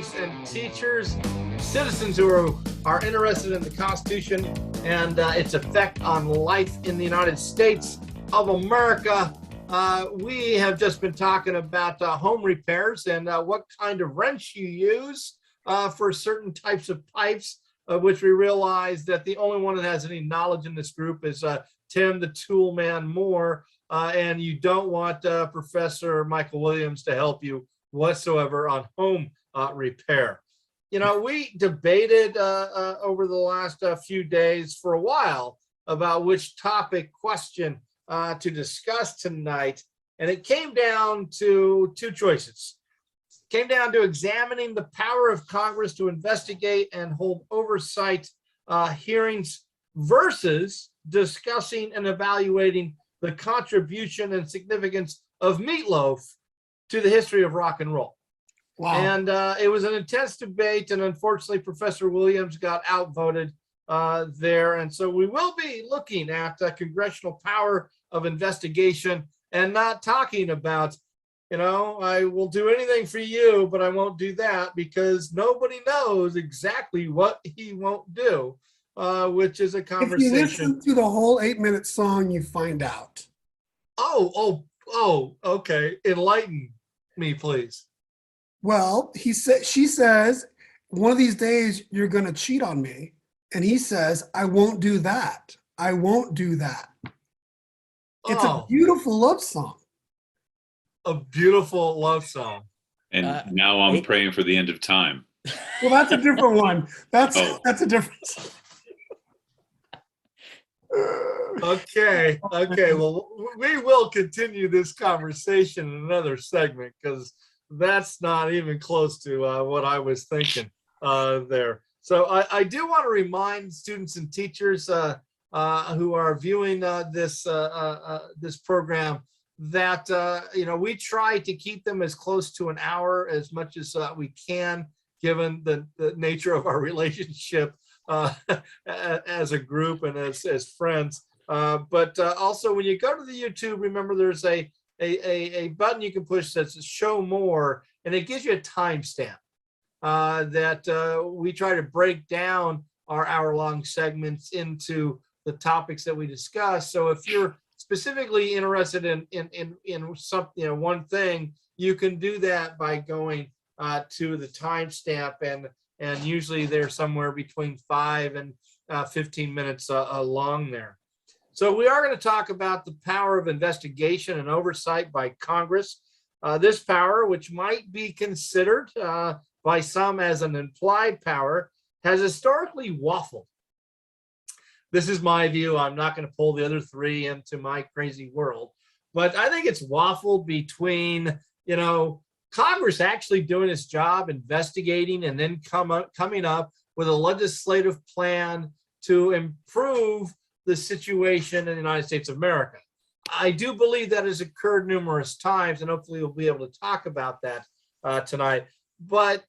students and teachers, citizens who are interested in the Constitution and its effect on life in the United States of America. We have just been talking about home repairs and what kind of wrench you use for certain types of pipes, which we realize that the only one that has any knowledge in this group is Tim the Tool Man Moore, and you don't want Professor Michael Williams to help you whatsoever on home repair. You know, we debated over the last few days for a while about which topic question to discuss tonight, and it came down to two choices. It came down to examining the power of Congress to investigate and hold oversight hearings versus discussing and evaluating the contribution and significance of Meatloaf to the history of rock and roll. Wow. And it was an intense debate, and unfortunately, Professor Williams got outvoted there. And so we will be looking at congressional power of investigation and not talking about, you know, I will do anything for you, but I won't do that because nobody knows exactly what he won't do, which is a conversation. If you listen to the whole 8-minute song, you find out. Oh, okay. Enlighten me, please. Well, she says, one of these days you're going to cheat on me. And he says, I won't do that. I won't do that. It's a beautiful love song. A beautiful love song. And now I'm praying for the end of time. Well, that's a different one. That's a different song. Okay. Well, we will continue this conversation in another segment because that's not even close to what I was thinking there. So I do want to remind students and teachers who are viewing this program that we try to keep them as close to an hour as much as we can, given the nature of our relationship as a group and as friends. But also, when you go to the YouTube, remember there's a button you can push that says show more, and it gives you a timestamp that we try to break down our hour-long segments into the topics that we discuss. So if you're specifically interested in something, one thing, you can do that by going to the timestamp, and usually they're somewhere between 5 and 15 minutes long there. So we are going to talk about the power of investigation and oversight by Congress. This power, which might be considered by some as an implied power, has historically waffled. This is my view. I'm not going to pull the other three into my crazy world, but I think it's waffled between, Congress actually doing its job, investigating, and then coming up with a legislative plan to improve the situation in the United States of America. I do believe that has occurred numerous times, and hopefully we'll be able to talk about that tonight. But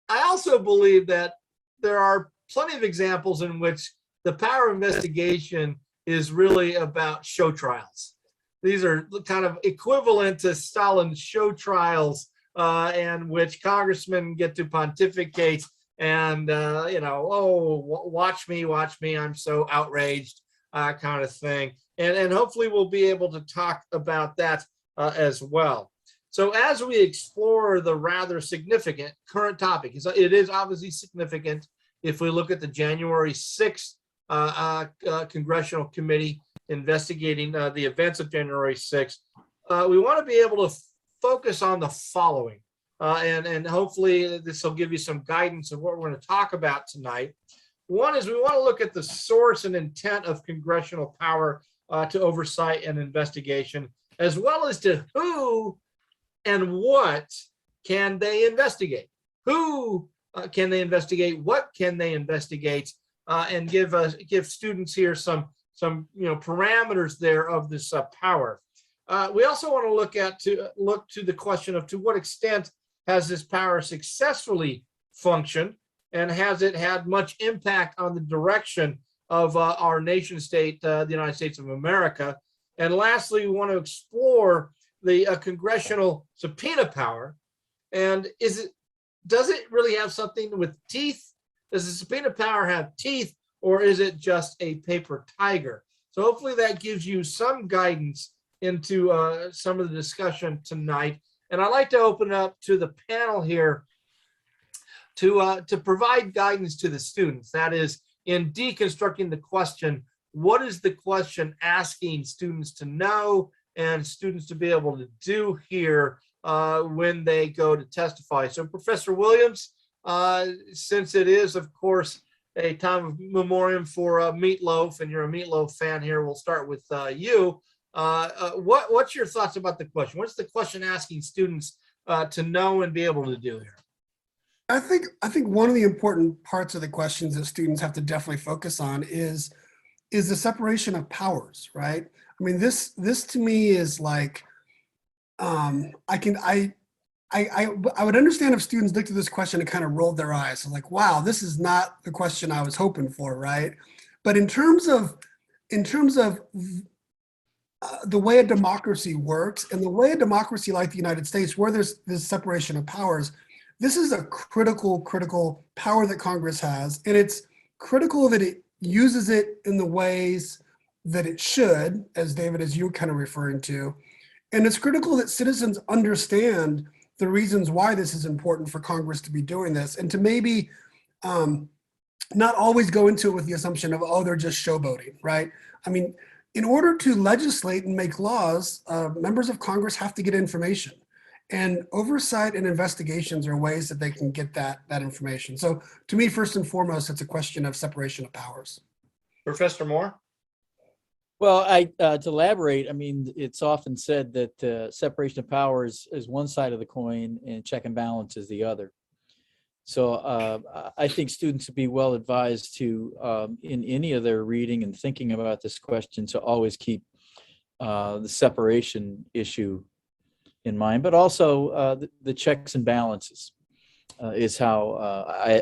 I also believe that there are plenty of examples in which the power of investigation is really about show trials. These are kind of equivalent to Stalin's show trials, in which congressmen get to pontificate and, watch me, I'm so outraged, kind of thing. And hopefully we'll be able to talk about that as well. So as we explore the rather significant current topic, it is obviously significant if we look at the January 6th Congressional Committee investigating the events of January 6th, we want to be able to focus on the following, and hopefully this will give you some guidance of what we're going to talk about tonight. One is we want to look at the source and intent of congressional power to oversight and investigation, as well as to who and what can they investigate. Who can they investigate? What can they investigate? And give students here some parameters there of this power. We also want to look to the question of to what extent has this power successfully functioned, and has it had much impact on the direction of our nation state, the United States of America. And lastly, we want to explore the congressional subpoena power, and does it really have something with teeth? Does the subpoena power have teeth, or is it just a paper tiger? So hopefully that gives you some guidance into some of the discussion tonight. And I'd like to open up to the panel here to provide guidance to the students. That is, in deconstructing the question, what is the question asking students to know and students to be able to do here when they go to testify? So Professor Williams, since it is, of course, a time of memoriam for Meatloaf, and you're a Meatloaf fan here, we'll start with you. What's your thoughts about the question? What's the question asking students to know and be able to do here? I think one of the important parts of the questions that students have to definitely focus on is the separation of powers, right? I mean, this to me is like, I would understand if students looked at this question and kind of rolled their eyes. So like, wow, this is not the question I was hoping for, right? But in terms of the way a democracy works, and the way a democracy like the United States, where there's this separation of powers, this is a critical power that Congress has, and it's critical that it uses it in the ways that it should, as David, as you kind of referring to. And it's critical that citizens understand the reasons why this is important for Congress to be doing this, and to maybe not always go into it with the assumption of, oh, they're just showboating, right? I mean, in order to legislate and make laws, members of Congress have to get information. And oversight and investigations are ways that they can get that information. So to me, first and foremost, it's a question of separation of powers. Professor Moore? Well, to elaborate, I mean, it's often said that separation of powers is one side of the coin and check and balance is the other. So I think students would be well advised to, in any of their reading and thinking about this question, to always keep the separation issue in mind, but also the checks and balances is how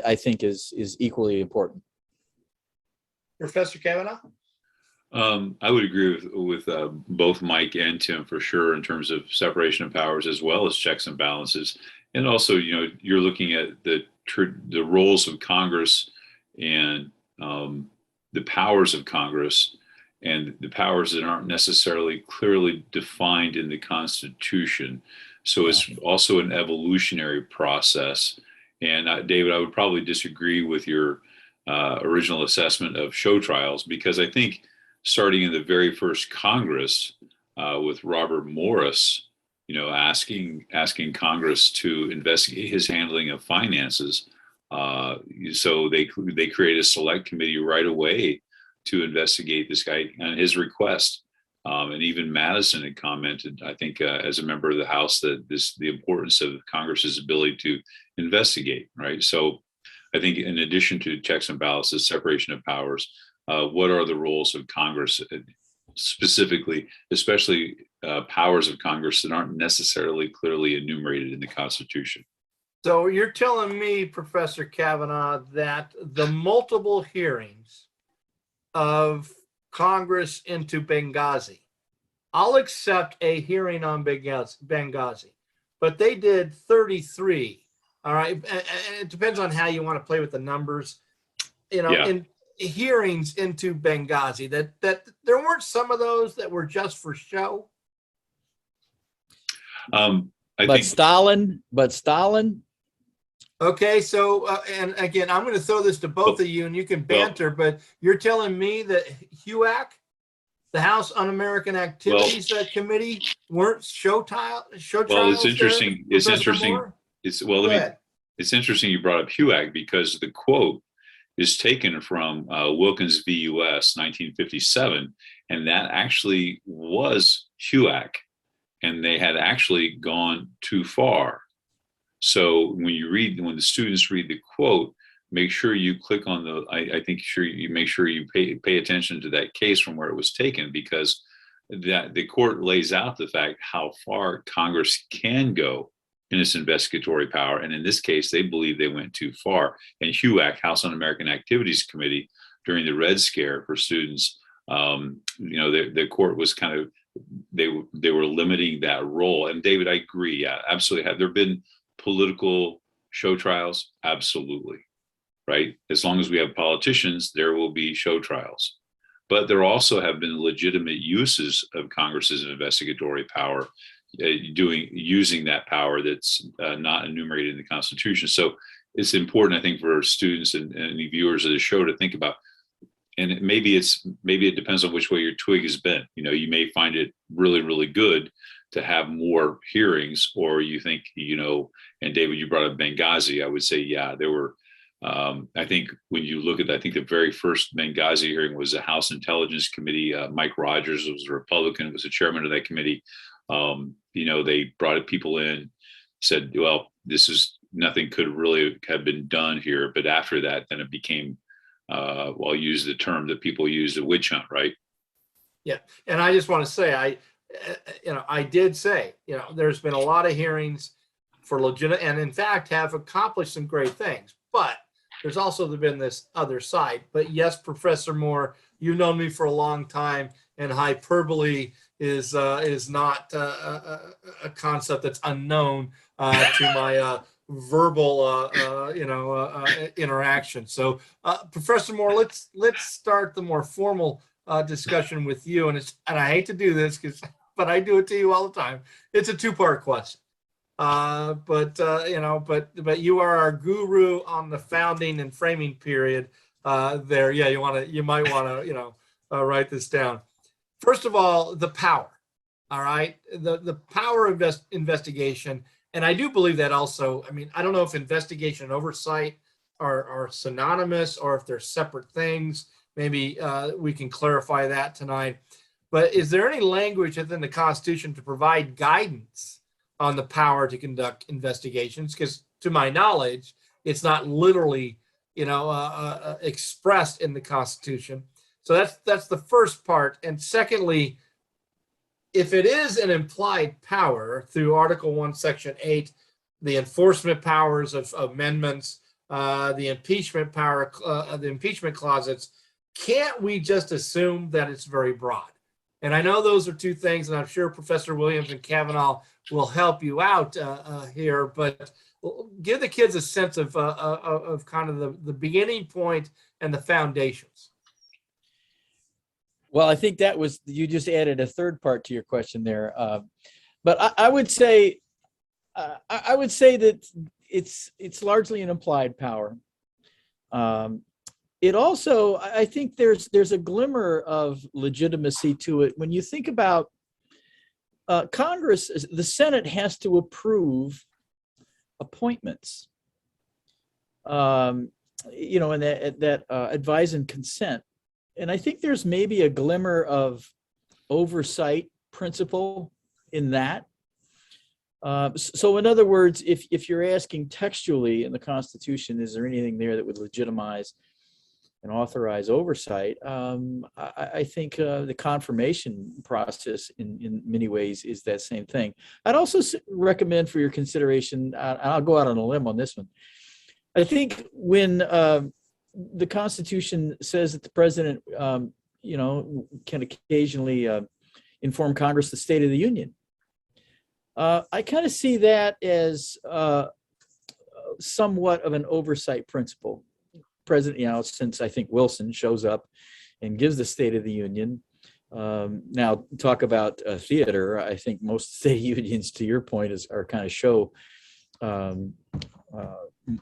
I think is equally important. Professor Kavanaugh? I would agree with both Mike and Tim for sure in terms of separation of powers as well as checks and balances. And also, you know, you're looking at the roles of Congress and the powers of Congress and the powers that aren't necessarily clearly defined in the Constitution. So it's also an evolutionary process. And David, I would probably disagree with your original assessment of show trials, because I think starting in the very first Congress with Robert Morris, you know, asking Congress to investigate his handling of finances. So they created a select committee right away to investigate this guy on his request. And even Madison had commented, I think, as a member of the House, that the importance of Congress's ability to investigate, right? So I think in addition to checks and balances, separation of powers, what are the roles of Congress specifically, especially powers of Congress that aren't necessarily clearly enumerated in the Constitution? So you're telling me, Professor Kavanaugh, that the multiple hearings of Congress into Benghazi, I'll accept a hearing on Benghazi, but they did 33. All right. And it depends on how you want to play with the numbers, you know, in hearings into Benghazi, that there weren't some of those that were just for show. I think Stalin. Okay, so and again, I'm going to throw this to both of you, and you can banter. But you're telling me that HUAC, the House Un-American Activities Committee, weren't show trials? Well, it's interesting. It's interesting. Moore? It's interesting you brought up HUAC, because the quote is taken from Wilkins v. U.S. 1957, and that actually was HUAC, and they had actually gone too far. So when the students read the quote, make sure you click on make sure you pay attention to that case from where it was taken, because that the court lays out the fact how far Congress can go in its investigatory power. And in this case, they believe they went too far. And HUAC, House Un-American Activities Committee, during the Red Scare for students, the court was kind of, they were limiting that role. And David, I agree. Yeah, absolutely. Have there been political show trials? Absolutely, right? As long as we have politicians, there will be show trials. But there also have been legitimate uses of Congress's investigatory power, using that power that's not enumerated in the Constitution. So it's important, I think, for students and any viewers of the show to think about. And maybe it depends on which way your twig has been. You know, you may find it really, really good to have more hearings, or you think, you know, and David, you brought up Benghazi. I would say, yeah, there were. I think when you look at, I think the very first Benghazi hearing was the House Intelligence Committee. Mike Rogers was a Republican, was the chairman of that committee. You know, they brought people in, said, well, this is nothing could really have been done here. But after that, then it became, well, I'll use the term that people use, a witch hunt, right? Yeah, and I just want to say, I did say, there's been a lot of hearings for legitimate, and in fact have accomplished some great things, but there's also been this other side. But yes, Professor Moore, you've known me for a long time, and hyperbole is not a concept that's unknown to my verbal interaction. So Professor Moore, let's start the more formal discussion with you, and I hate to do this but I do it to you all the time. It's a two-part question. But you are our guru on the founding and framing period there. Yeah, you might want to write this down. First of all, the power. All right, the power of investigation, and I do believe that also. I mean, I don't know if investigation and oversight are synonymous or if they're separate things. Maybe we can clarify that tonight. But is there any language within the Constitution to provide guidance on the power to conduct investigations? Because to my knowledge, it's not literally, expressed in the Constitution. So that's the first part. And secondly, if it is an implied power through Article 1, Section 8, the enforcement powers of amendments, the impeachment power, the impeachment clauses, can't we just assume that it's very broad? And I know those are two things, and I'm sure Professor Williams and Kavanaugh will help you out here, but give the kids a sense of kind of the beginning point and the foundations. Well, I think you just added a third part to your question there. But I would say that it's largely an implied power. It also, I think there's a glimmer of legitimacy to it. When you think about Congress, the Senate has to approve appointments, and that advise and consent. And I think there's maybe a glimmer of oversight principle in that. So in other words, if you're asking textually in the Constitution, is there anything there that would legitimize and authorize oversight? I think the confirmation process in many ways is that same thing. I'd also recommend for your consideration, I'll go out on a limb on this one. I think when the Constitution says that the president, can occasionally inform Congress the State of the Union, I kind of see that as somewhat of an oversight principle. President, since I think Wilson shows up and gives the State of the Union. Now, talk about theater. I think most State Unions, to your point, are kind of show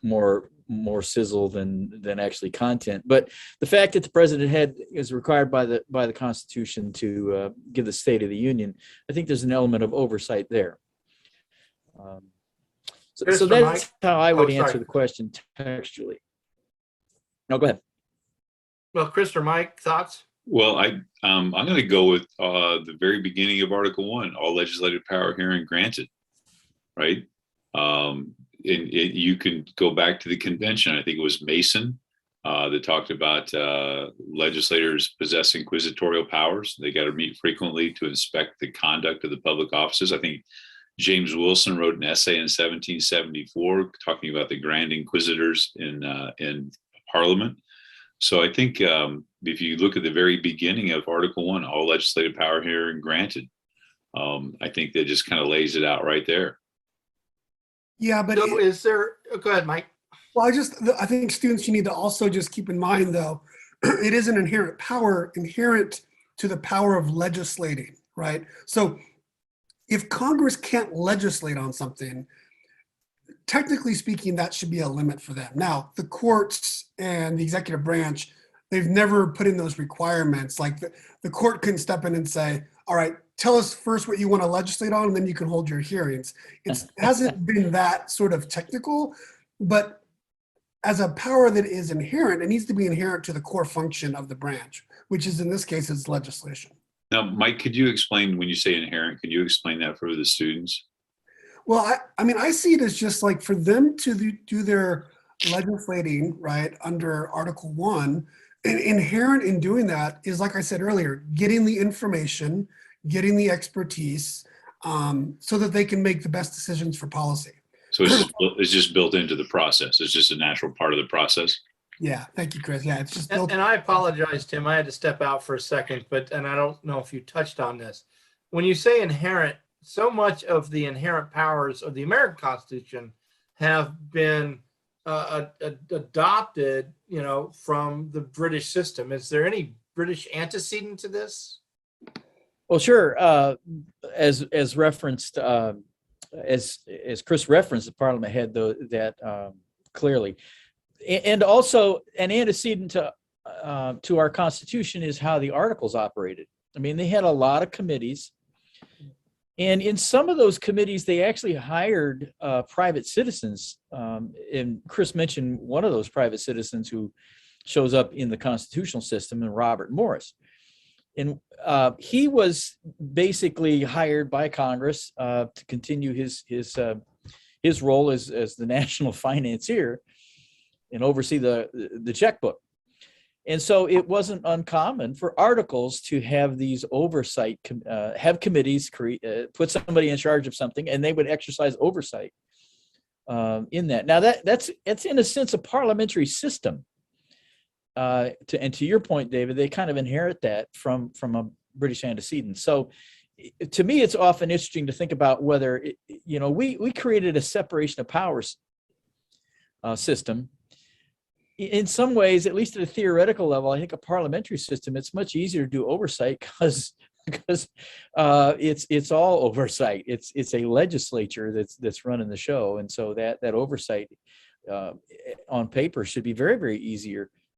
more sizzle than actually content. But the fact that the president is required by the Constitution to give the State of the Union, I think there's an element of oversight there. So that's how I would answer the question textually. No, go ahead. Well, Chris or Mike, thoughts? Well, I'm going to go with the very beginning of Article 1, all legislative power herein granted, right? You can go back to the convention. I think it was Mason that talked about legislators possess inquisitorial powers. They got to meet frequently to inspect the conduct of the public offices. I think James Wilson wrote an essay in 1774 talking about the grand inquisitors in Parliament. So I think if you look at the very beginning of Article 1, all legislative power herein granted, I think that just kind of lays it out right there. Yeah, but So is there, go ahead, Mike. well, I think students, you need to also just keep in mind, though, it is an inherent power inherent to the power of legislating, right? So if Congress can't legislate on something, technically speaking, that should be a limit for them. Now, the courts and the executive branch, they've never put in those requirements. Like the court can step in and say, all right, tell us first what you want to legislate on, and then you can hold your hearings. It hasn't been that sort of technical, but as a power that is inherent, it needs to be inherent to the core function of the branch, which is in this case, is legislation. Now, Mike, could you explain when you say inherent? Could you explain that for the students? Well, I mean, I see it as just like for them to do their legislating, right, under Article 1, and inherent in doing that is, like I said earlier, getting the information, getting the expertise, so that they can make the best decisions for policy. So it's just built into the process. It's just a natural part of the process. Yeah, thank you, Chris. Yeah, it's just built. And I apologize, Tim. I had to step out for a second, and I don't know if you touched on this. When you say inherent, so much of the inherent powers of the American Constitution have been adopted, from the British system. Is there any British antecedent to this? Well, sure. As referenced, as Chris referenced, the Parliament had that clearly, and also an antecedent to our Constitution is how the Articles operated. I mean, they had a lot of committees, and in some of those committees, they actually hired private citizens. And Chris mentioned one of those private citizens who shows up in the constitutional system, and Robert Morris. And he was basically hired by Congress to continue his role as the national financier and oversee the checkbook. And so it wasn't uncommon for Articles to have these oversight, have committees put somebody in charge of something, and they would exercise oversight in that. Now that's in a sense a parliamentary system. To your point, David, they kind of inherit that from a British antecedent. So to me, it's often interesting to think about whether, we created a separation of powers system. In some ways, at least at a theoretical level, I think a parliamentary system, it's much easier to do oversight because it's all oversight. It's a legislature that's running the show. And so that oversight on paper should be very, very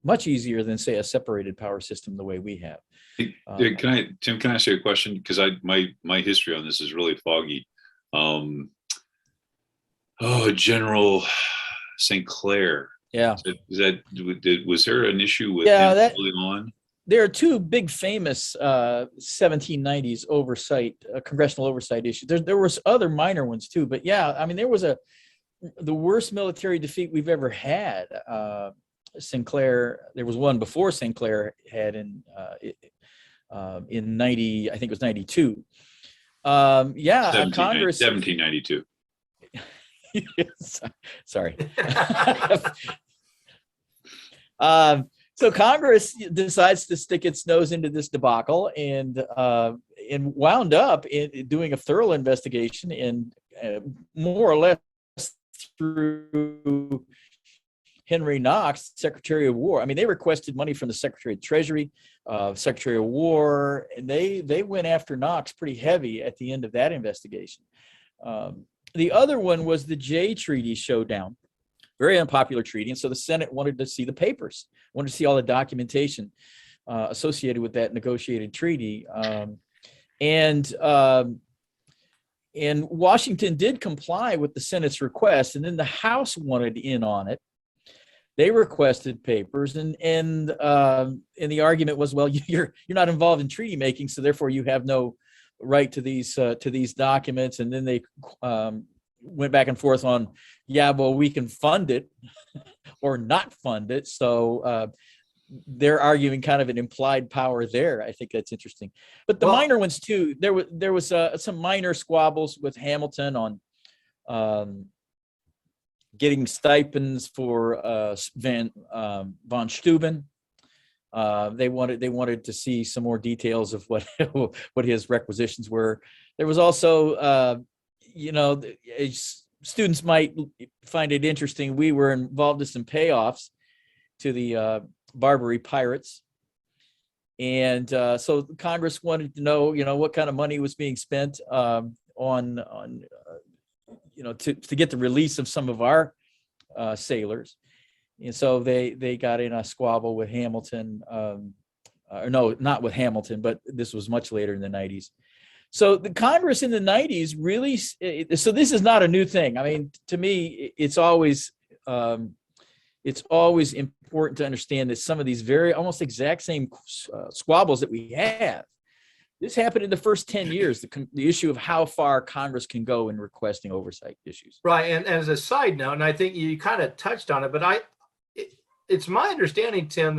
much easier than, say, a separated power system the way we have. Tim, can I ask you a question? Because my history on this is really foggy. General St. Clair. Yeah. Was there an issue with him early on? There are two big famous 1790s congressional oversight issues. There was other minor ones too, but yeah, I mean, there was the worst military defeat we've ever had. Sinclair, there was one before Sinclair had in 90, I think it was 92. Congress 1792. Sorry. So Congress decides to stick its nose into this debacle and wound up in doing a thorough investigation and more or less through Henry Knox, Secretary of War. I mean, they requested money from the Secretary of Treasury, Secretary of War, and they went after Knox pretty heavy at the end of that investigation. The other one was the Jay Treaty showdown, very unpopular treaty. And so the Senate wanted to see the papers, wanted to see all the documentation associated with that negotiated treaty. And Washington did comply with the Senate's request, and then the House wanted in on it. They requested papers, and the argument was, well, you're not involved in treaty making, so therefore you have no right to these documents. And then they went back and forth on, well, we can fund it or not fund it. So they're arguing kind of an implied power there. I think that's interesting. But the minor ones too. There was some minor squabbles with Hamilton on getting stipends for von Steuben. They wanted to see some more details of what his requisitions were. There was also students might find it interesting. We were involved in some payoffs to the Barbary pirates. And so Congress wanted to know, what kind of money was being spent on to get the release of some of our sailors. And so they got in a squabble with Hamilton, or no, not with Hamilton, but this was much later in the 90s. So the Congress in the 90s really, so this is not a new thing. I mean, to me, it's always important to understand that some of these very almost exact same squabbles that we have, this happened in the first 10 years, the issue of how far Congress can go in requesting oversight issues. Right. And as a side note, and I think you kind of touched on it, but it's my understanding, Tim,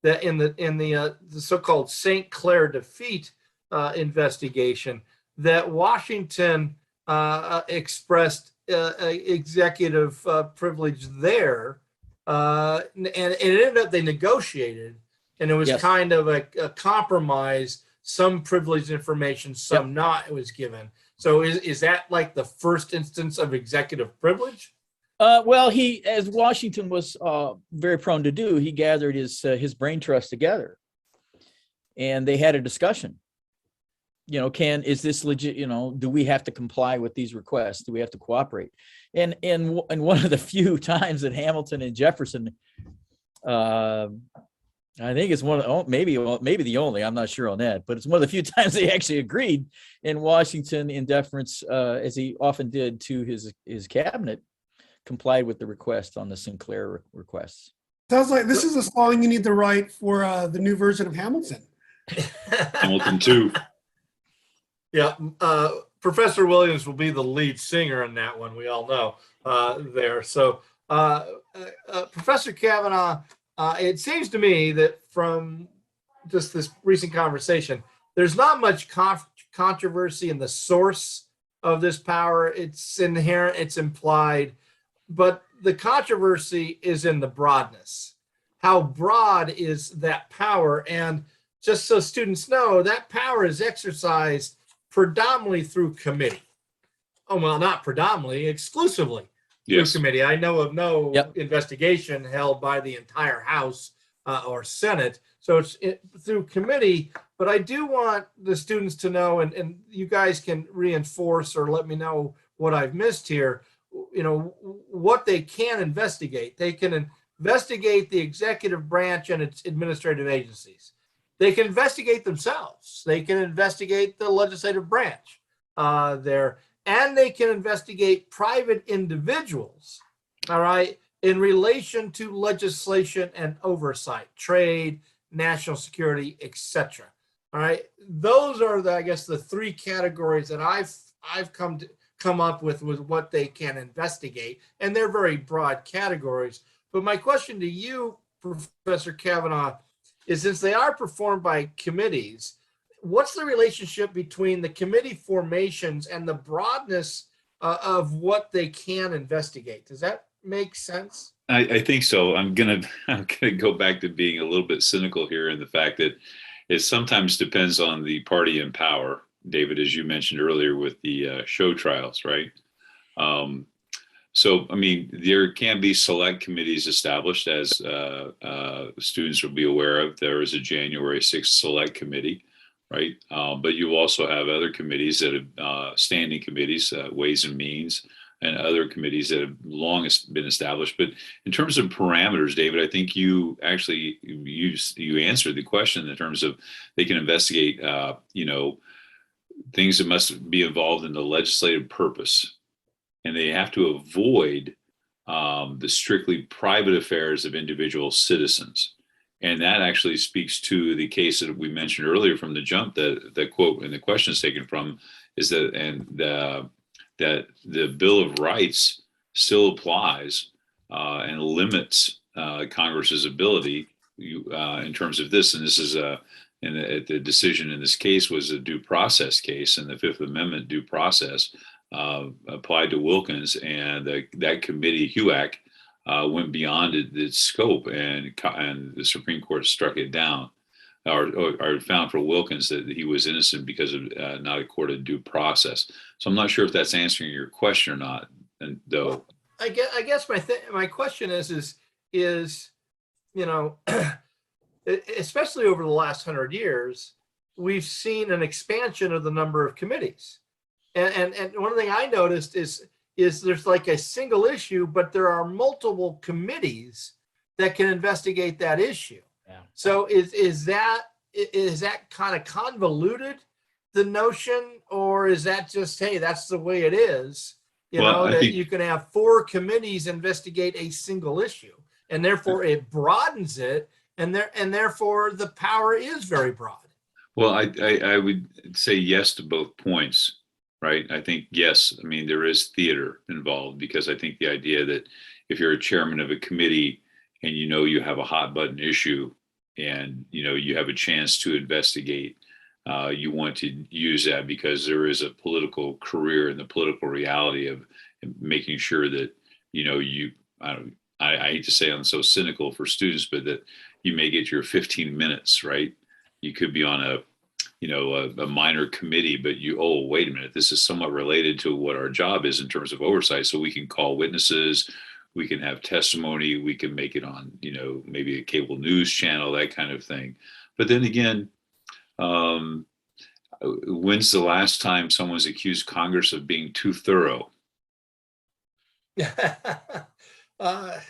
that in the so-called St. Clair defeat investigation, that Washington expressed executive privilege there, and it ended up they negotiated, and it was kind of a compromise. Some privileged information, some not. It was given. So is that like the first instance of executive privilege? Well, as Washington was very prone to do, he gathered his brain trust together, and they had a discussion. Is this legit? Do we have to comply with these requests? Do we have to cooperate? And one of the few times that Hamilton and Jefferson, I think it's maybe the only, I'm not sure on that, but it's one of the few times they actually agreed, and Washington, in deference, as he often did to his cabinet, complied with the request on the Sinclair requests. Sounds like this is a song you need to write for the new version of Hamilton. Hamilton 2. Yeah, Professor Williams will be the lead singer in that one. We all know there. So, Professor Kavanaugh, it seems to me that from just this recent conversation, there's not much controversy in the source of this power. It's inherent, it's implied, but the controversy is in the broadness. How broad is that power? And just so students know, that power is exercised predominantly through committee. Oh, well, not predominantly, exclusively through committee. I know of no investigation held by the entire House or Senate. So it's through committee. But I do want the students to know, and you guys can reinforce or let me know what I've missed here, what they can investigate. They can investigate the executive branch and its administrative agencies. They can investigate themselves. They can investigate the legislative branch there, and they can investigate private individuals, all right, in relation to legislation and oversight, trade, national security, etc. All right, those are I guess the three categories that I've come up with what they can investigate, and they're very broad categories. But my question to you, Professor Kavanaugh, is since they are performed by committees, what's the relationship between the committee formations and the broadness of what they can investigate? Does that make sense? I think so. I'm gonna go back to being a little bit cynical here in the fact that it sometimes depends on the party in power, David, as you mentioned earlier with the show trials, right? So, I mean, there can be select committees established, as students will be aware of. There is a January 6th select committee, right? But you also have other committees that have standing committees, Ways and Means, and other committees that have long been established. But in terms of parameters, David, I think you actually you answered the question in terms of they can investigate, things that must be involved in the legislative purpose. And they have to avoid the strictly private affairs of individual citizens. And that actually speaks to the case that we mentioned earlier from the jump, that the quote and the question is taken from, is that the Bill of Rights still applies and limits Congress's ability in terms of this. And this is the decision in this case was a due process case, and the Fifth Amendment due process applied to Wilkins, and that committee, HUAC, went beyond its scope, and the Supreme Court struck it down, or found for Wilkins that he was innocent because of not accorded due process. So I'm not sure if that's answering your question or not, And though, I guess my question is, you know, especially over the last 100 years, we've seen an expansion of the number of committees. And one thing I noticed is there's like a single issue, but there are multiple committees that can investigate that issue. Yeah. So is that kind of convoluted, the notion, or is that just, hey, that's the way it is? Well, I think- You can have 4 committees investigate a single issue, and therefore it broadens it, and therefore the power is very broad. well, I would say yes to both points, right? I think yes. I mean, there is theater involved, because I think the idea that if you're a chairman of a committee and you have a hot button issue, and you have a chance to investigate, you want to use that, because there is a political career and the political reality of making sure that I hate to say I'm so cynical for students, but that you may get your 15 minutes, right? You could be on a minor committee, but wait a minute, this is somewhat related to what our job is in terms of oversight. So we can call witnesses, we can have testimony, we can make it on, maybe a cable news channel, that kind of thing. But then again, when's the last time someone's accused Congress of being too thorough?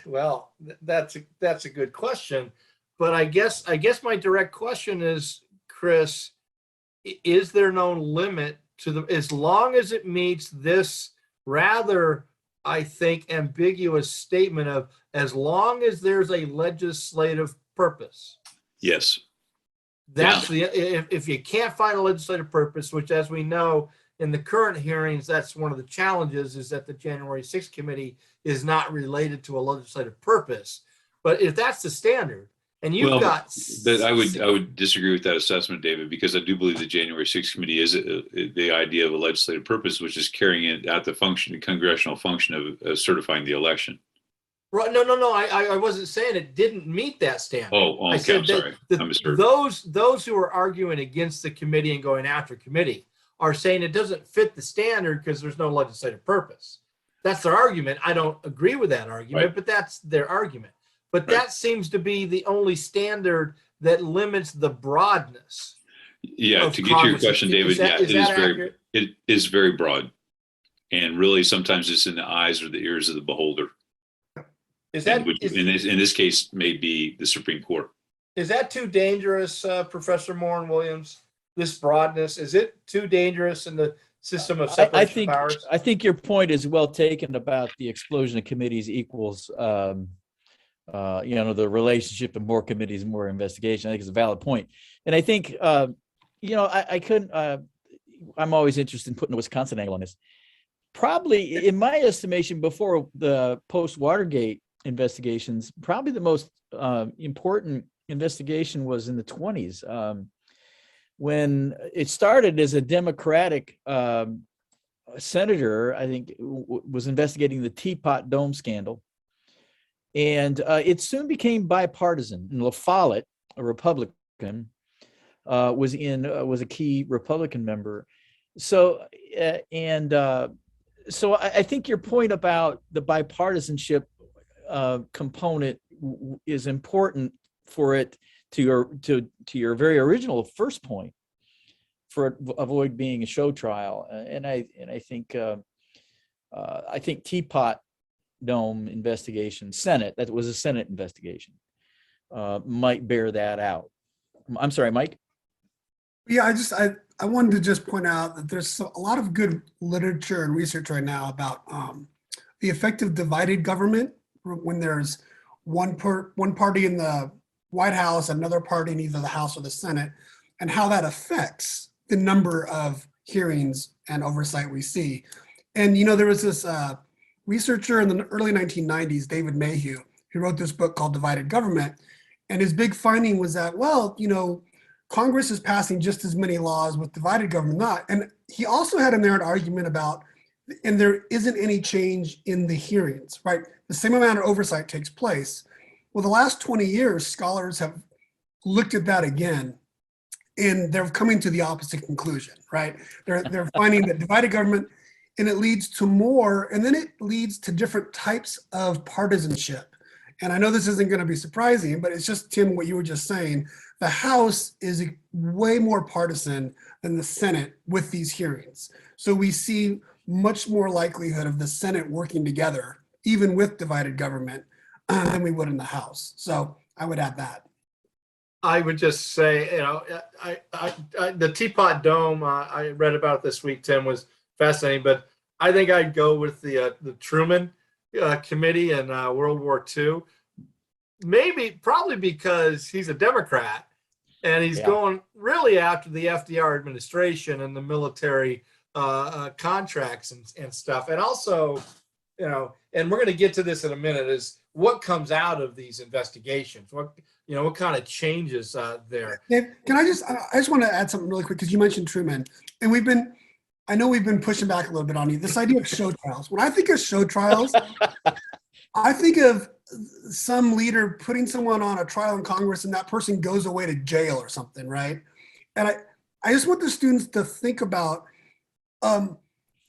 Well, that's a good question, but I guess my direct question is, Chris, is there no limit to as long as it meets this rather, I think, ambiguous statement of, as long as there's a legislative purpose? Yes. That's if you can't find a legislative purpose, which, as we know in the current hearings, that's one of the challenges, is that the January 6th committee is not related to a legislative purpose. But if that's the standard, and you've got, but I would disagree with that assessment, David, because I do believe the January 6th committee is the idea of a legislative purpose, which is carrying out the congressional function of certifying the election. Right? No. I wasn't saying it didn't meet that standard. Oh, okay. I said I'm sorry. I misheard. Those who are arguing against the committee and going after committee are saying it doesn't fit the standard because there's no legislative purpose. That's their argument. I don't agree with that argument, Right. but that's their argument. But Right. that seems to be the only standard that limits the broadness. Yeah, of to get to your Congress. question, David, Is that accurate? it is very broad, and really sometimes it's in the eyes or the ears of the beholder. Is that Which in this case may be the Supreme Court. is that too dangerous, Professor Moore and Williams? This broadness, is it too dangerous in the system of separation of powers? I think your point is well taken about the explosion of committees equals, the relationship of more committees, more investigation. I think it's a valid point. And I think, I couldn't, I'm always interested in putting a Wisconsin angle on this. Probably, in my estimation, before the post-Watergate investigations, probably the most important investigation was in the 20s. When it started as a Democratic senator, I think, was investigating the Teapot Dome scandal. And it soon became bipartisan. And La Follette, a Republican, was a key Republican member. So I think your point about the bipartisanship component is important for it to your very original first point, for avoid being a show trial. And I think Teapot Dome investigation, that was a Senate investigation, might bear that out. I'm sorry, Mike. Yeah, I wanted to just point out that there's a lot of good literature and research right now about the effect of divided government when there's one party in the White House, another party in either the House or the Senate, and how that affects the number of hearings and oversight we see. And there was this researcher in the early 1990s, David Mayhew, who wrote this book called Divided Government. And his big finding was that, Congress is passing just as many laws with divided government not. And he also had in there an argument about, and there isn't any change in the hearings, right? The same amount of oversight takes place. Well, the last 20 years, scholars have looked at that again, and they're coming to the opposite conclusion, right? They're finding that divided government and it leads to more, and then it leads to different types of partisanship. And I know this isn't going to be surprising, but it's just, Tim, what you were just saying. The House is way more partisan than the Senate with these hearings. So we see much more likelihood of the Senate working together, even with divided government, than we would in the House. So I would add that. I would just say, the Teapot Dome, I read about this week, Tim, was fascinating, but I think I'd go with the Truman Committee in World War II. Probably because he's a Democrat and he's going really after the FDR administration and the military contracts and stuff. And also, and we're going to get to this in a minute, is what comes out of these investigations? What kind of changes there? Dave, I just want to add something really quick, because you mentioned Truman, and I know we've been pushing back a little bit on you. This idea of show trials. When I think of show trials, I think of some leader putting someone on a trial in Congress and that person goes away to jail or something, right? And I just want the students to think about,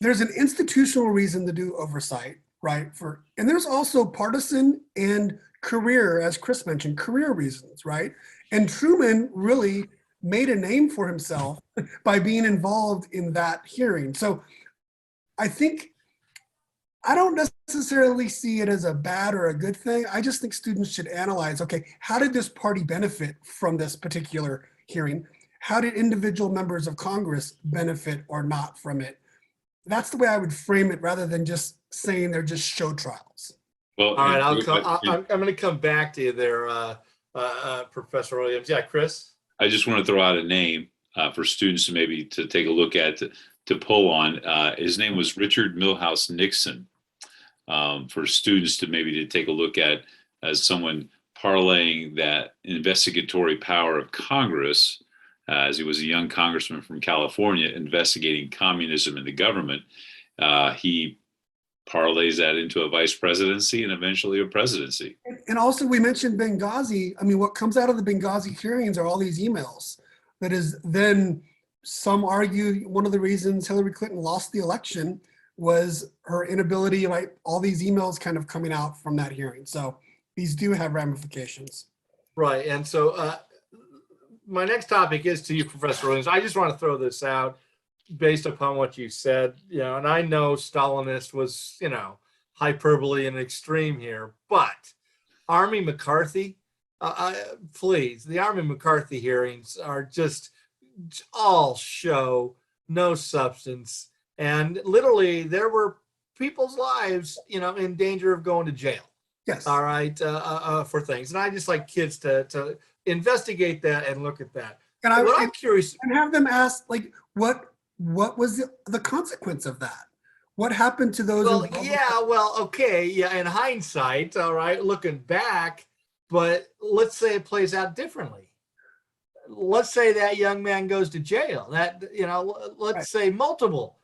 there's an institutional reason to do oversight, right? And there's also partisan and career, as Chris mentioned, career reasons, right? And Truman really made a name for himself by being involved in that hearing. So I don't necessarily see it as a bad or a good thing. I just think students should analyze, okay, how did this party benefit from this particular hearing? How did individual members of Congress benefit or not from it? That's the way I would frame it, rather than just saying they're just show trials. Well, all right, I'm going to come back to you there, Professor Williams. Yeah, Chris? I just want to throw out a name for students maybe to take a look at, to pull on. His name was Richard Milhouse Nixon. For students to take a look at as someone parlaying that investigatory power of Congress, as he was a young congressman from California investigating communism in the government. He parlays that into a vice presidency and eventually a presidency. And also, we mentioned Benghazi. I mean, what comes out of the Benghazi hearings are all these emails. That is, then some argue one of the reasons Hillary Clinton lost the election was her inability, like all these emails kind of coming out from that hearing. So these do have ramifications. Right. And so my next topic is to you, Professor Williams. I just want to throw this out based upon what you said, and I know Stalinist was, hyperbole and extreme here, but Army McCarthy, please, the Army McCarthy hearings are just all show, no substance. And literally there were people's lives, in danger of going to jail. Yes. All right. For things. And I just like kids to investigate that and look at that. And I'm curious. And have them ask, like, what was the consequence of that? What happened to those? Well, okay. Yeah. In hindsight, all right, looking back, but let's say it plays out differently. Let's say that young man goes to jail. Let's say multiple,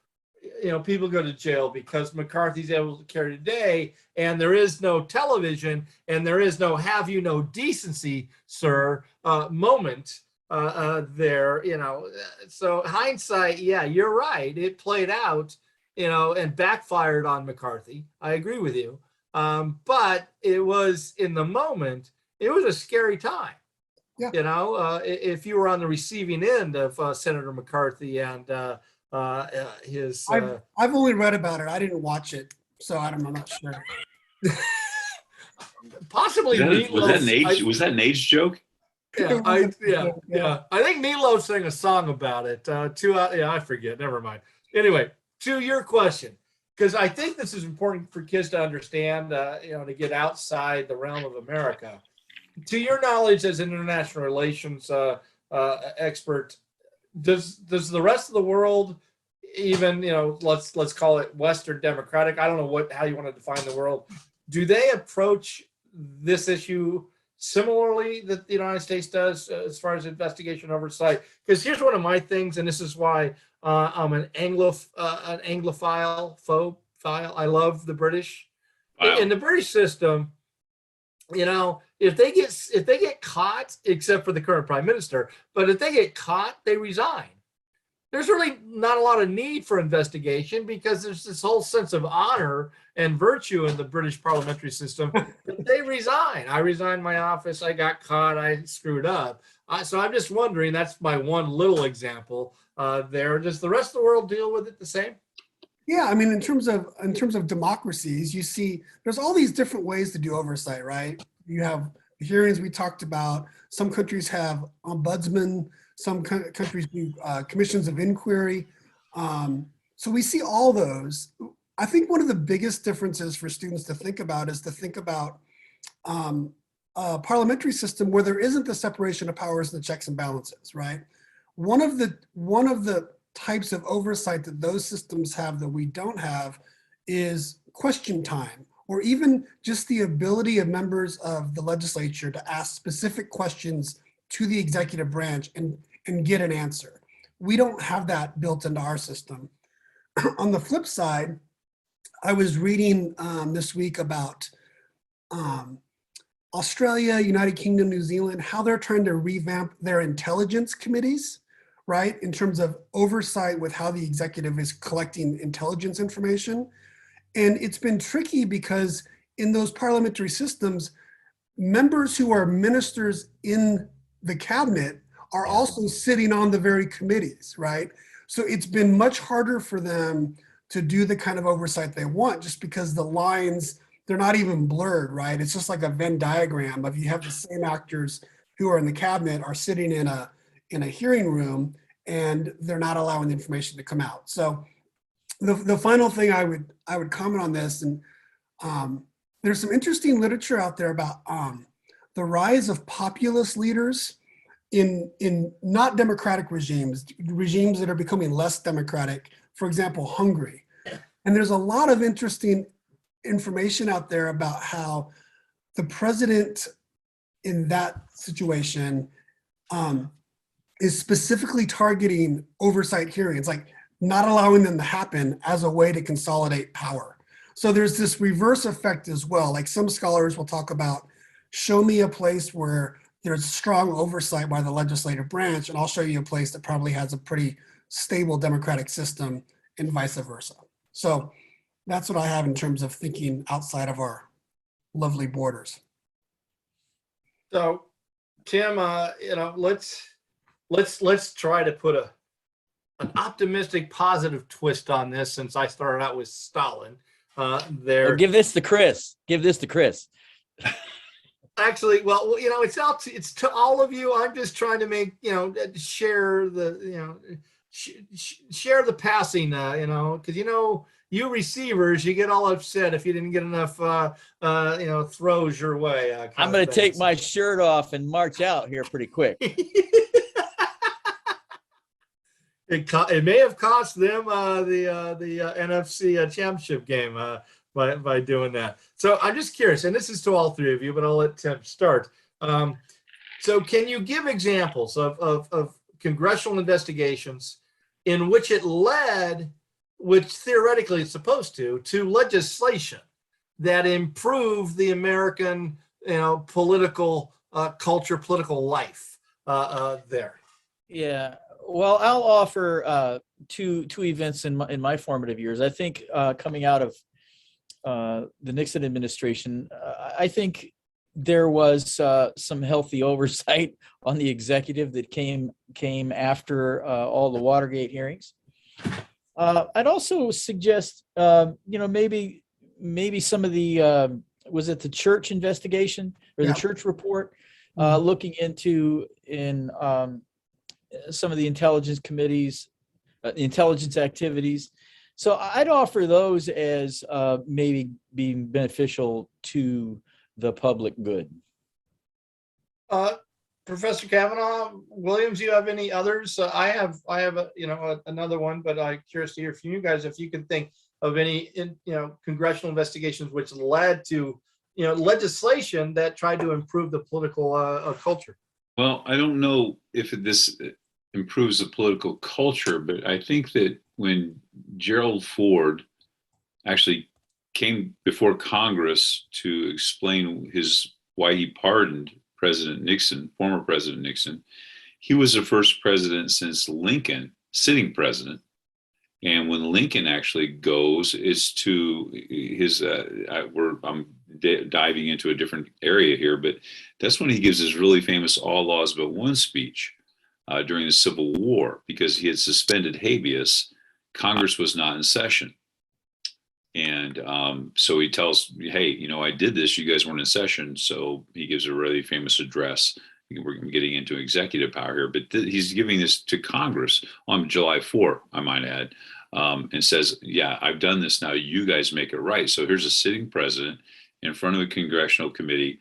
people go to jail because McCarthy's able to carry the day, and there is no television, and there is no "have you no decency, sir" moment there. So hindsight, yeah, you're right. It played out, and backfired on McCarthy. I agree with you. But it was, in the moment, it was a scary time. Yeah. If you were on the receiving end of Senator McCarthy and his. I've only read about it. I didn't watch it, so I'm not sure. Possibly. Was that an age joke? Yeah, I think Milo sang a song about it. I forget. Never mind. Anyway, to your question, because I think this is important for kids to understand. To get outside the realm of America. To your knowledge as an international relations expert, does the rest of the world, even let's call it Western democratic, I don't know how you want to define the world, do they approach this issue similarly that the United States does as far as investigation oversight? Because here's one of my things, and this is why I'm an Anglophile faux file. I love the British. Wow. In the British system, if they get caught, except for the current prime minister, but if they get caught, they resign. there's really not a lot of need for investigation because there's this whole sense of honor and virtue in the British parliamentary system. They resign. I resigned my office. I got caught. I screwed up. So I'm just wondering, that's my one little example there. Does the rest of the world deal with it the same? Yeah, I mean, in terms of democracies, you see there's all these different ways to do oversight, right? You have hearings we talked about. Some countries have ombudsmen. Some countries do commissions of inquiry. So we see all those. I think one of the biggest differences for students to think about is to think about a parliamentary system where there isn't the separation of powers and the checks and balances, right? One of the types of oversight that those systems have that we don't have is question time, or even just the ability of members of the legislature to ask specific questions to the executive branch and get an answer. We don't have that built into our system. On the flip side, I was reading this week about Australia, United Kingdom, New Zealand, how they're trying to revamp their intelligence committees, right? In terms of oversight with how the executive is collecting intelligence information. And it's been tricky because in those parliamentary systems, members who are ministers in the cabinet are also sitting on the very committees, right? So it's been much harder for them to do the kind of oversight they want, just because the lines, they're not even blurred, right? It's just like a Venn diagram of, you have the same actors who are in the cabinet are sitting in a hearing room, and they're not allowing the information to come out. So the final thing I would comment on this, and there's some interesting literature out there about the rise of populist leaders in not democratic regimes that are becoming less democratic, for example, Hungary. And there's a lot of interesting information out there about how the president in that situation is specifically targeting oversight hearings, like not allowing them to happen as a way to consolidate power. So there's this reverse effect as well. Like some scholars will talk about, show me a place where there's strong oversight by the legislative branch, and I'll show you a place that probably has a pretty stable democratic system, and vice versa. So that's what I have in terms of thinking outside of our lovely borders. So, Tim, let's try to put an optimistic, positive twist on this, since I started out with Stalin. Give this to Chris. Give this to Chris. Actually, well, it's to all of you. I'm just trying to make, share the, share the passing, because, you receivers, you get all upset if you didn't get enough, throws your way. I'm going to take my shirt off and march out here pretty quick. It may have cost them the NFC championship game by doing that. So I'm just curious, and this is to all three of you, but I'll let Tim start. So can you give examples of congressional investigations in which it led, which theoretically it's supposed to legislation that improved the American, political culture, political life there? Yeah. Well, I'll offer two events in my formative years. I think coming out of the Nixon administration, I think there was some healthy oversight on the executive that came after all the Watergate hearings. I'd also suggest, maybe some of the was it the church investigation or the church report, looking into some of the intelligence committees, intelligence activities. So I'd offer those as maybe being beneficial to the public good. Professor Kavanaugh, Williams, do you have any others? I have another one, but I'm curious to hear from you guys if you can think of any congressional investigations which led to legislation that tried to improve the political culture. Well, I don't know if this improves the political culture, but I think that when Gerald Ford actually came before Congress to explain why he pardoned President Nixon, former President Nixon, he was the first president since Lincoln sitting president. And when Lincoln actually goes, is to his. I'm diving into a different area here, but that's when he gives his really famous "All Laws But One" speech during the Civil War, because he had suspended habeas. Congress was not in session, and so he tells, "Hey, you know, I did this. You guys weren't in session." So he gives a really famous address. We're getting into executive power here, but he's giving this to Congress on July 4th, I might add, and says, yeah, I've done this now. You guys make it right. So here's a sitting president in front of a congressional committee,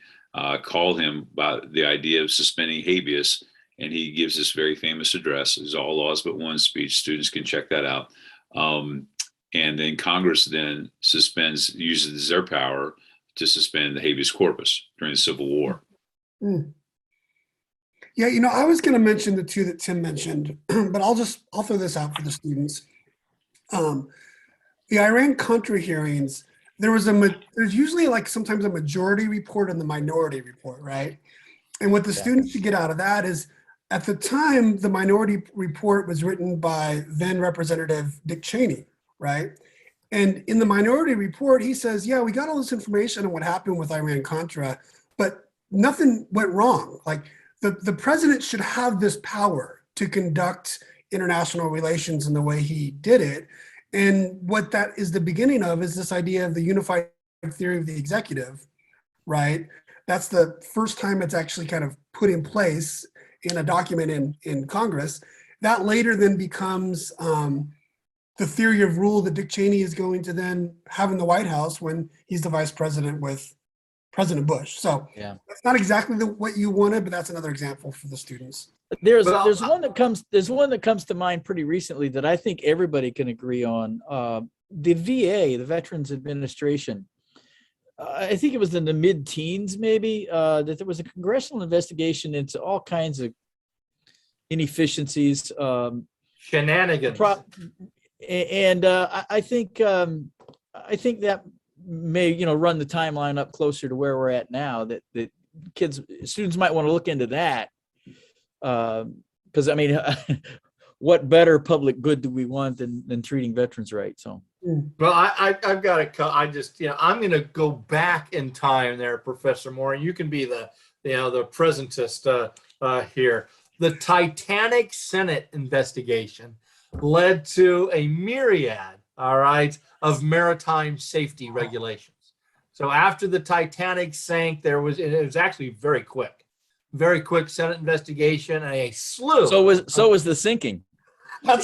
called him about the idea of suspending habeas, and he gives this very famous address. It's All Laws But One speech. Students can check that out. And then Congress then uses their power to suspend the habeas corpus during the Civil War. Mm. Yeah, you know, I was going to mention the two that Tim mentioned, but I'll throw this out for the students. The Iran-Contra hearings, there's usually like sometimes a majority report and the minority report, right? And what the students should get out of that is, at the time, the minority report was written by then Representative Dick Cheney, right? And in the minority report, he says, yeah, we got all this information on what happened with Iran-Contra, but nothing went wrong. Like, the president should have this power to conduct international relations in the way he did it. And what that is the beginning of is this idea of the unified theory of the executive, right? That's the first time it's actually kind of put in place in a document in Congress. That later then becomes the theory of rule that Dick Cheney is going to then have in the White House when he's the vice president with President Bush. So Yeah. that's not exactly what you wanted, but that's another example for the students. There's one that comes to mind pretty recently that I think everybody can agree on. The VA, the Veterans Administration. I think it was in the mid-teens, maybe, that there was a congressional investigation into all kinds of inefficiencies, Shenanigans. I think that may run the timeline up closer to where we're at now. That students might want to look into that, because I mean, what better public good do we want than treating veterans right? So. Well, I've got to. I'm going to go back in time there, Professor Moore. You can be the presentist here. The Titanic Senate investigation led to a myriad, of maritime safety regulations. So after the Titanic sank, it was actually very quick Senate investigation and a slew. So was the sinking. I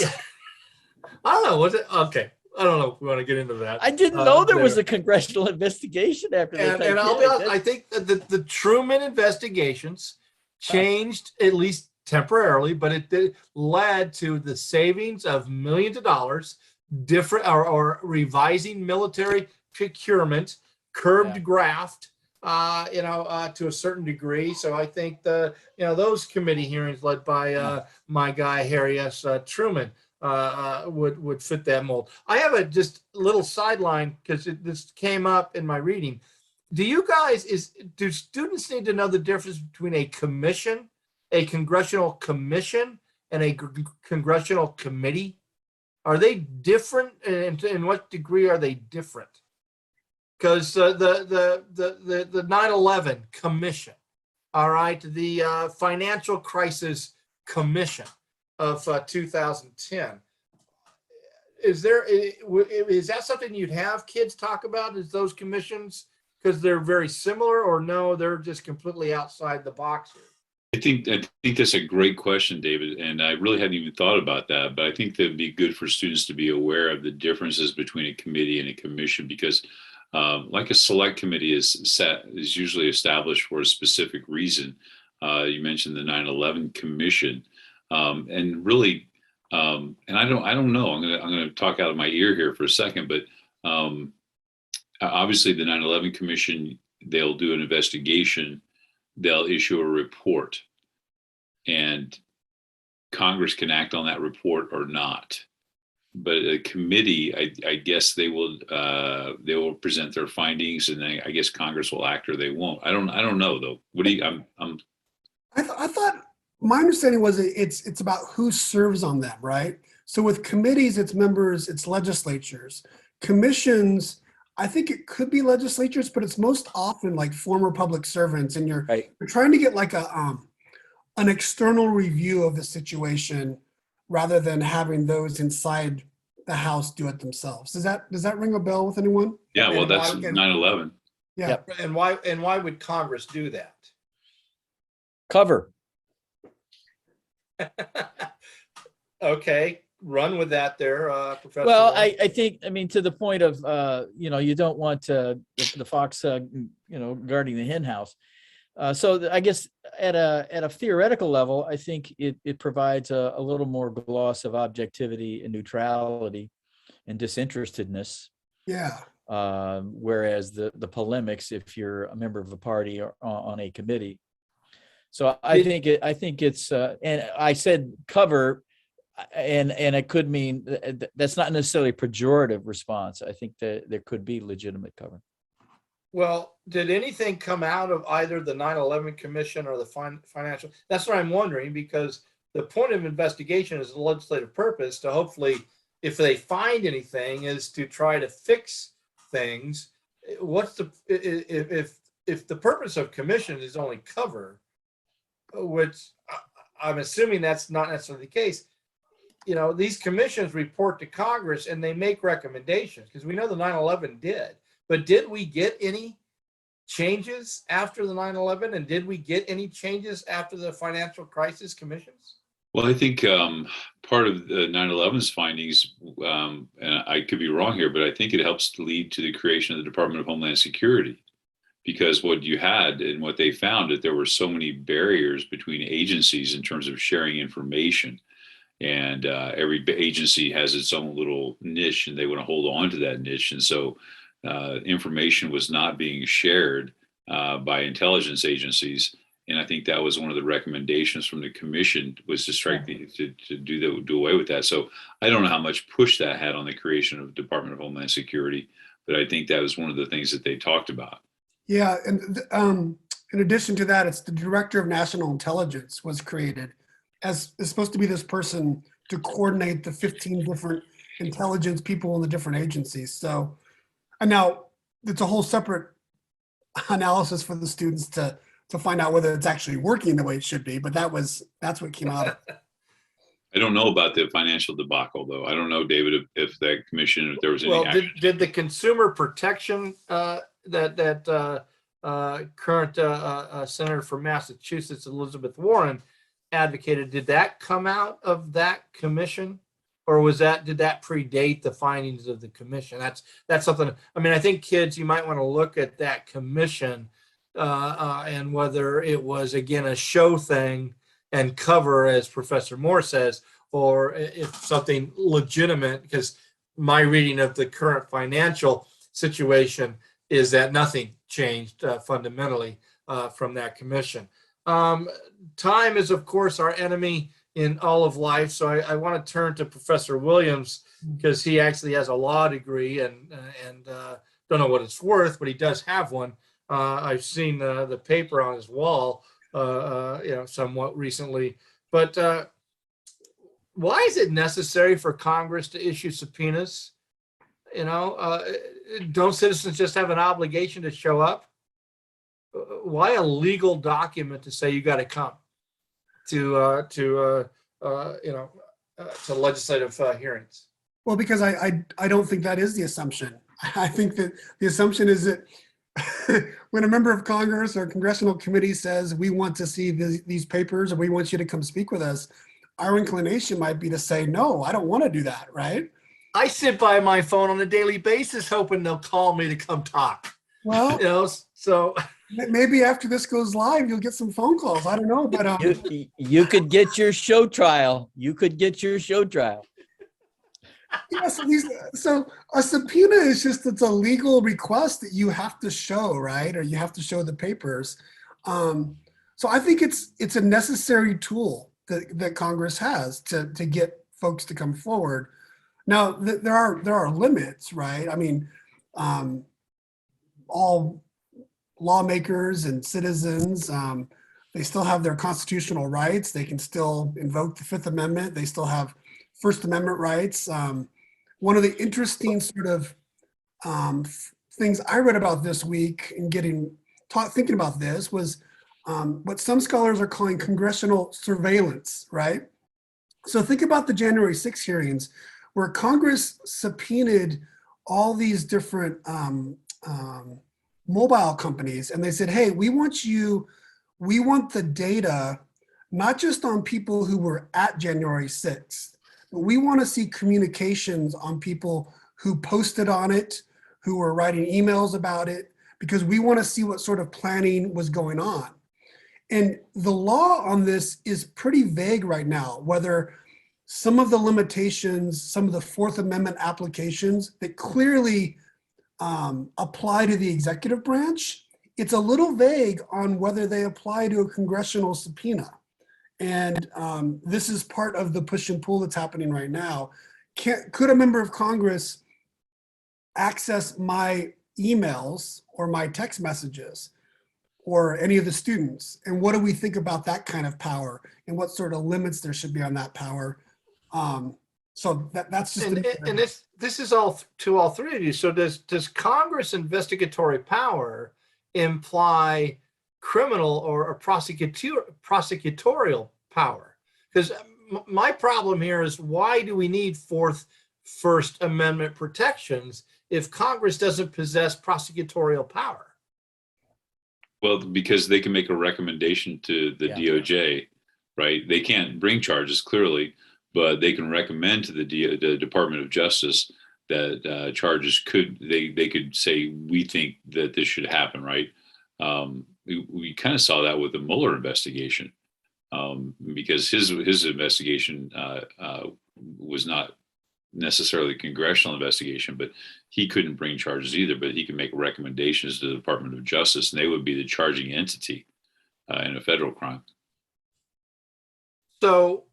don't know. Was it okay? I don't know if we want to get into that. I didn't know there was a congressional investigation after that. And I'll be honest, I think that the Truman investigations changed, at least temporarily, but it led to the savings of millions of dollars, different or revising military procurement, curbed graft, to a certain degree. So I think those committee hearings led by my guy Harry S. Truman would fit that mold. I have a just little sideline because this came up in my reading. Do students need to know the difference between a commission, a congressional commission, and a congressional committee? Are they different, and in what degree are they different? Because the 9/11 Commission, the Financial Crisis Commission of 2010. Is that something you'd have kids talk about? Is those commissions because they're very similar, or no, they're just completely outside the box here? I think that's a great question, David, and I really hadn't even thought about that. But I think that'd be good for students to be aware of the differences between a committee and a commission, because like a select committee is usually established for a specific reason. You mentioned the 9/11 Commission, and really, and I don't know. I'm gonna talk out of my ear here for a second, but obviously the 9/11 Commission, they'll do an investigation. They'll issue a report, and Congress can act on that report or not. But a committee, I guess they will present their findings, and then I guess Congress will act or they won't. I don't know though. What do you? I thought my understanding was it's about who serves on them, right? So with committees, it's members, it's legislatures. Commissions, I think it could be legislatures, but it's most often like former public servants, and you're Right. trying to get like an external review of the situation rather than having those inside the House do it themselves. Does that ring a bell with anyone? Yeah, well, And that's why- 9/11. Yeah. Yep. And why would Congress do that? Cover. Okay, run with that there, Professor. Well, Wong. I think, I mean, to the point of, you don't want the fox, guarding the hen house. So I guess at a theoretical level, I think it provides a little more gloss of objectivity and neutrality and disinterestedness. Yeah. Whereas the polemics, if you're a member of a party or on a committee. So I think it's, and I said cover, and it could mean that's not necessarily a pejorative response. I think that there could be legitimate cover. Well, did anything come out of either the 9/11 Commission or the financial? That's what I'm wondering, because the point of investigation is a legislative purpose to hopefully, if they find anything, is to try to fix things. What's the if the purpose of commission is only cover, which I'm assuming that's not necessarily the case. These commissions report to Congress and they make recommendations, because we know the 9/11 did. But did we get any changes after the 9/11? And did we get any changes after the financial crisis commissions? Well, I think part of the 9/11's findings, and I could be wrong here, but I think it helps to lead to the creation of the Department of Homeland Security, because what you had and what they found, that there were so many barriers between agencies in terms of sharing information. And every agency has its own little niche, and they want to hold on to that niche. And so information was not being shared by intelligence agencies. And I think that was one of the recommendations from the commission, was to to do away with that. So I don't know how much push that had on the creation of the Department of Homeland Security, but I think that was one of the things that they talked about. Yeah, and in addition to that, it's the Director of National Intelligence was created as is supposed to be this person to coordinate the 15 different intelligence people in the different agencies. So, and now it's a whole separate analysis for the students to find out whether it's actually working the way it should be. But that's what came out of it. I don't know about the financial debacle, though. I don't know, David, if that commission, if there was any Well, action. did the consumer protection current senator from Massachusetts, Elizabeth Warren, advocated, did that come out of that commission, or did that predate the findings of the commission? That's something. I mean, I think kids, you might want to look at that commission and whether it was, again, a show thing and cover, as Professor Moore says, or if something legitimate, because my reading of the current financial situation is that nothing changed fundamentally from that commission. Time is, of course, our enemy in all of life. So I want to turn to Professor Williams, because he actually has a law degree and don't know what it's worth, but he does have one. I've seen the paper on his wall, somewhat recently. But why is it necessary for Congress to issue subpoenas? Don't citizens just have an obligation to show up? Why a legal document to say you got to come to legislative hearings? Well, because I don't think that is the assumption. I think that the assumption is that when a member of Congress or a congressional committee says, we want to see these papers, or we want you to come speak with us, our inclination might be to say, no, I don't want to do that, right? I sit by my phone on a daily basis hoping they'll call me to come talk. Well, so maybe after this goes live, you'll get some phone calls. I don't know, but You could get your show trial. yeah, so a subpoena is it's a legal request that you have to show, right? Or you have to show the papers. So I think it's a necessary tool that Congress has to get folks to come forward. Now there are limits, right? I mean, all lawmakers and citizens, they still have their constitutional rights. They can still invoke the Fifth Amendment. They still have First Amendment rights. One of the interesting sort of things I read about this week and thinking about this was what some scholars are calling congressional surveillance, right? So think about the January 6 hearings where Congress subpoenaed all these different mobile companies, and they said, hey, we want the data, not just on people who were at January 6th, but we want to see communications on people who posted on it, who were writing emails about it, because we want to see what sort of planning was going on. And the law on this is pretty vague right now, whether some of the limitations, some of the Fourth Amendment applications that clearly apply to the executive branch, it's a little vague on whether they apply to a congressional subpoena. And this is part of the push and pull that's happening right now. Could a member of Congress access my emails or my text messages or any of the students? And what do we think about that kind of power and what sort of limits there should be on that power? So that's just and this is all to all three of you. So does Congress investigatory power imply criminal or prosecutorial power? Because my problem here is, why do we need First Amendment protections if Congress doesn't possess prosecutorial power? Well, because they can make a recommendation to the DOJ, right? They can't bring charges clearly, but they can recommend to the Department of Justice that charges they could say, we think that this should happen, right? We kind of saw that with the Mueller investigation, because his investigation was not necessarily a congressional investigation, but he couldn't bring charges either, but he could make recommendations to the Department of Justice, and they would be the charging entity in a federal crime. So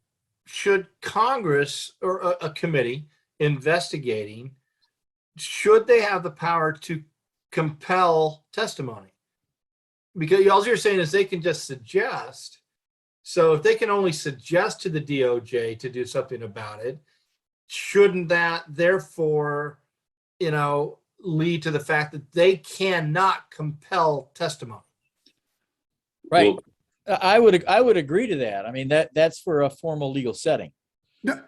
should Congress or a committee investigating, should they have the power to compel testimony? Because all you're saying is they can just suggest. So if they can only suggest to the DOJ to do something about it, shouldn't that therefore, lead to the fact that they cannot compel testimony? Right. Well, I would agree to that. I mean, that's for a formal legal setting. No.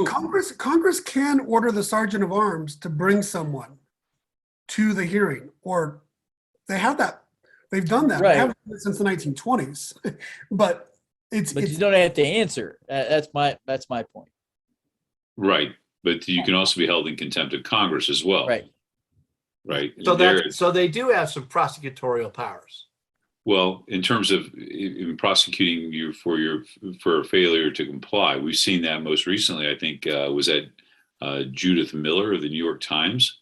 Congress can order the sergeant of arms to bring someone to the hearing, or they have that. They've done that. Right. They haven't done it since the 1920s, but you don't have to answer. That's my point. Right, but you can also be held in contempt of Congress as well. Right. Right. So they do have some prosecutorial powers. Well, in terms of in prosecuting you for a failure to comply, we've seen that most recently. I think was that Judith Miller of the New York Times.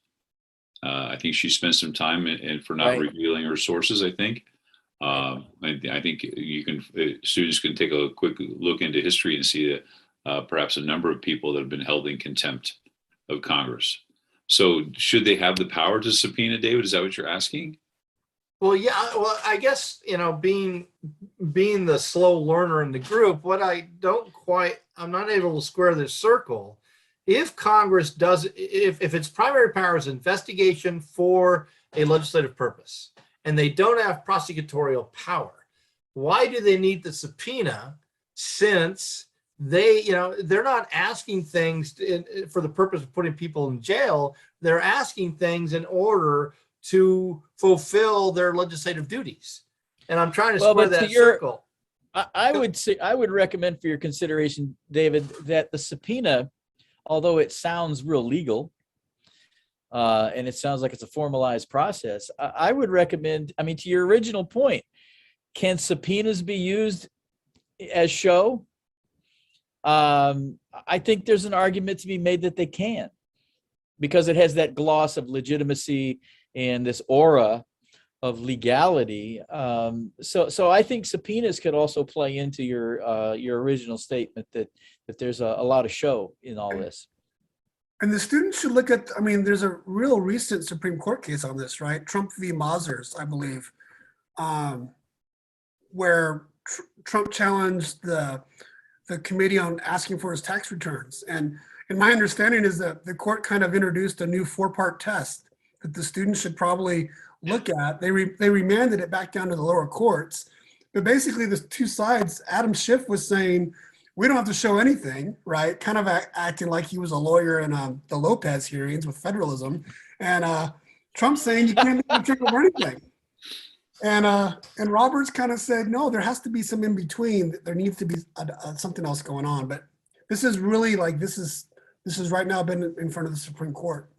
I think she spent some time for not revealing her sources. I think. I think students can take a quick look into history and see that perhaps a number of people that have been held in contempt of Congress. So, should they have the power to subpoena, David? Is that what you're asking? Well, yeah. Well, I guess, being the slow learner in the group, I'm not able to square this circle. If Congress does, if its primary power is investigation for a legislative purpose, and they don't have prosecutorial power, why do they need the subpoena? Since they're not asking things for the purpose of putting people in jail. They're asking things in order to fulfill their legislative duties. And I'm trying to square that circle. I would recommend for your consideration, David, that the subpoena, although it sounds real legal, and it sounds like it's a formalized process, I would recommend, to your original point, can subpoenas be used as show? I think there's an argument to be made that they can, because it has that gloss of legitimacy and this aura of legality. So I think subpoenas could also play into your original statement that there's a lot of show in all this. And the students should look at, there's a real recent Supreme Court case on this, right? Trump v. Mazars, I believe, where Trump challenged the the committee on asking for his tax returns. And my understanding is that the court kind of introduced a new 4-part test that the students should probably look at. They remanded it back down to the lower courts. But basically, the two sides, Adam Schiff was saying, we don't have to show anything, right? Kind of acting like he was a lawyer in the Lopez hearings with federalism. And Trump saying you can't check over anything. And Roberts kind of said, no, there has to be some in between. There needs to be something else going on. But this is really like, this is right now been in front of the Supreme Court.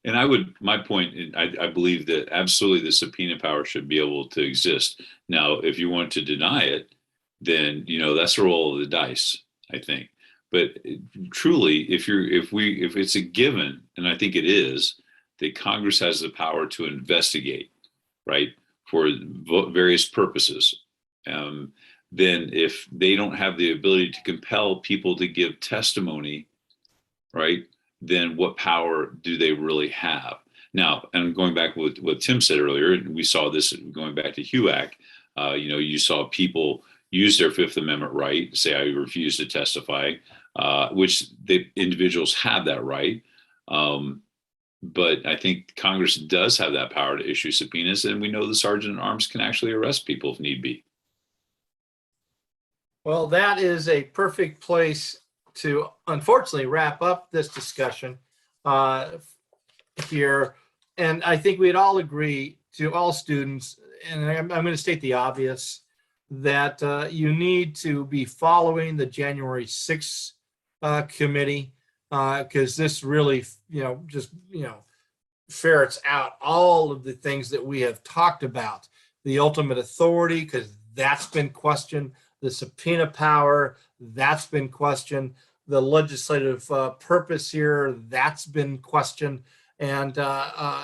And my point, I believe that absolutely the subpoena power should be able to exist. Now, if you want to deny it, then, that's a roll of the dice, I think. But truly, if it's a given, and I think it is, that Congress has the power to investigate, right, for various purposes, then if they don't have the ability to compel people to give testimony, right, then what power do they really have? Now, and going back with what Tim said earlier, we saw this going back to HUAC, you saw people use their Fifth Amendment right, say, I refuse to testify, which the individuals have that right. But I think Congress does have that power to issue subpoenas, and we know the sergeant at arms can actually arrest people if need be. Well, that is a perfect place to, unfortunately, wrap up this discussion here. And I think we'd all agree, to all students, and I'm going to state the obvious, that you need to be following the January 6th committee, because this really, ferrets out all of the things that we have talked about. The ultimate authority, because that's been questioned. The subpoena power, that's been questioned. The legislative purpose here, that's been questioned. And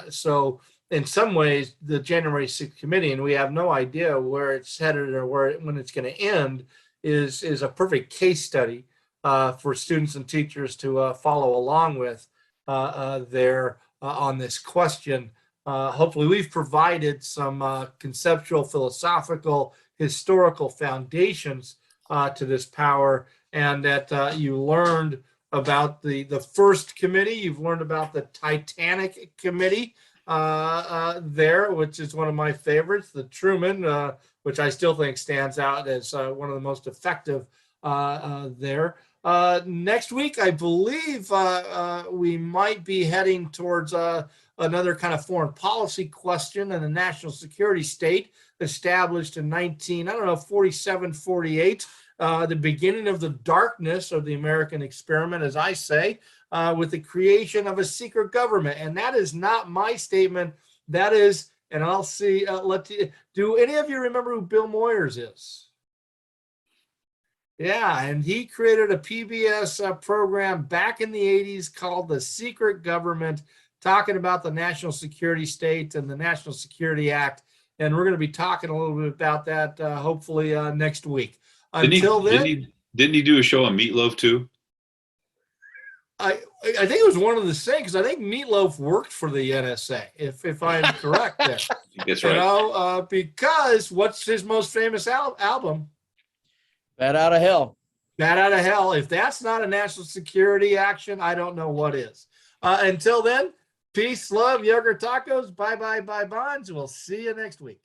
so in some ways, the January 6th committee, and we have no idea where it's headed or when it's going to end, is a perfect case study for students and teachers to follow along with there on this question. Hopefully we've provided some conceptual, philosophical, historical foundations to this power, and that you learned about the first committee. You've learned about the Titanic committee there, which is one of my favorites, the Truman, which I still think stands out as one of the most effective there. Next week, I believe we might be heading towards another kind of foreign policy question in the national security state established in 47, 48, the beginning of the darkness of the American experiment, as I say, with the creation of a secret government. And that is not my statement. That is, and I'll see, do any of you remember who Bill Moyers is? Yeah, and he created a PBS program back in the 80s called The Secret Government, talking about the national security state and the National Security Act. And we're going to be talking a little bit about that hopefully next week. Until then, didn't he do a show on Meatloaf too? I think it was one of the same, because I think Meatloaf worked for the NSA, if I'm correct there. That's right. Because what's his most famous album? Bat Out of Hell. Bat Out of Hell. If that's not a national security action, I don't know what is. Until then, peace, love, yogurt tacos, bye, bonds. We'll see you next week.